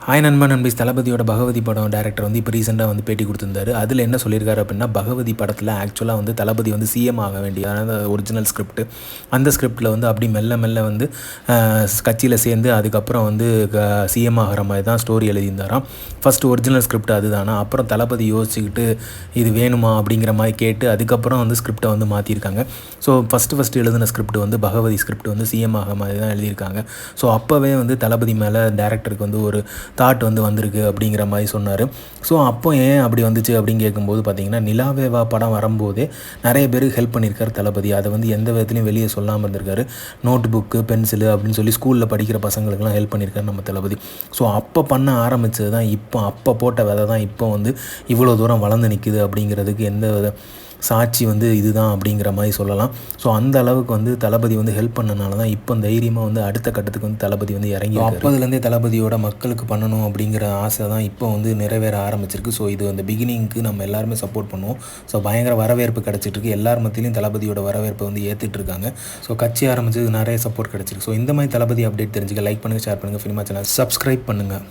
Hi நண்பன் நண்பீஸ். தளபதியோட பகவதி படம் டேரக்டர் வந்து இப்போ ரீசெண்டாக வந்து பேட்டி கொடுத்துருந்தாரு. அதில் என்ன சொல்லியிருக்காரு அப்படின்னா, பகவதி படத்தில் ஆக்சுவலாக வந்து தளபதி வந்து சிஎம் ஆக வேண்டிய ஒரிஜினல் ஸ்கிரிப்ட். அந்த ஸ்கிரிப்டில் வந்து அப்படி மெல்ல மெல்ல வந்து கட்சியில் சேர்ந்து அதுக்கப்புறம் வந்து சிஎம் ஆகிற மாதிரி தான் ஸ்டோரி எழுதியிருந்தாராம். ஃபஸ்ட்டு ஒரிஜினல் ஸ்கிரிப்ட் அதுதானா, அப்புறம் தளபதி யோசிச்சுக்கிட்டு இது வேணுமா அப்படிங்கிற மாதிரி கேட்டு அதுக்கப்புறம் வந்து ஸ்கிரிப்டை வந்து மாற்றிருக்காங்க. ஸோ ஃபஸ்ட்டு எழுதின ஸ்கிரிப்ட் வந்து பகவதி ஸ்கிரிப்ட் வந்து சிஎம் ஆக மாதிரி தான் எழுதியிருக்காங்க. ஸோ அப்போவே வந்து தளபதி மேலே டேரக்டருக்கு வந்து ஒரு தாட் வந்து வந்திருக்கு அப்படிங்கிற மாதிரி சொன்னார். ஸோ அப்போ ஏன் அப்படி வந்துச்சு அப்படின்னு கேட்கும்போது பார்த்தீங்கன்னா, நிலாவேவா படம் வரும்போதே நிறைய பேருக்கு ஹெல்ப் பண்ணியிருக்காரு தளபதி. அதை வந்து எந்த விதத்துலையும் வெளியே சொல்லாமல் இருந்திருக்காரு. நோட் புக்கு, பென்சிலு அப்படின்னு சொல்லி ஸ்கூலில் படிக்கிற பசங்களுக்குலாம் ஹெல்ப் பண்ணியிருக்காரு நம்ம தளபதி. ஸோ அப்போ பண்ண ஆரம்பித்தது தான் அப்போ போட்ட விதை தான் இப்போ வந்து இவ்வளோ தூரம் வளர்ந்து நிற்குது அப்படிங்கிறதுக்கு எந்த வித சாட்சி வந்து இதுதான் அப்படிங்கிற மாதிரி சொல்லலாம். ஸோ அந்த அளவுக்கு வந்து தளபதி வந்து ஹெல்ப் பண்ணனால தான் இப்போ தைரியமாக வந்து அடுத்த கட்டத்துக்கு வந்து தளபதி வந்து இறங்கி அப்போதுலேருந்தே தளபதியோட மக்களுக்கு பண்ணணும் அப்படிங்கிற ஆசை தான் இப்போ வந்து நிறைவேற ஆரம்பிச்சிருக்கு. ஸோ இது அந்த பிகினிங்க்கு நம்ம எல்லாருமே சப்போர்ட் பண்ணுவோம். ஸோ பயங்கர வரவேற்பு கிடச்சிட்ருக்கு. எல்லார் மத்தியிலையும் தளபதியோட வரவேற்பை வந்து ஏற்றுட்டு இருக்காங்க. ஸோ கட்சி ஆரம்பிச்சது நிறைய சப்போர்ட் கிடச்சிருக்கு. ஸோ இந்த மாதிரி தளபதி அப்டேட் தெரிஞ்சுக்க லைக் பண்ணுங்கள், ஷேர் பண்ணுங்கள், சினிமா சேனல் சப்ஸ்கிரைப் பண்ணுங்கள்.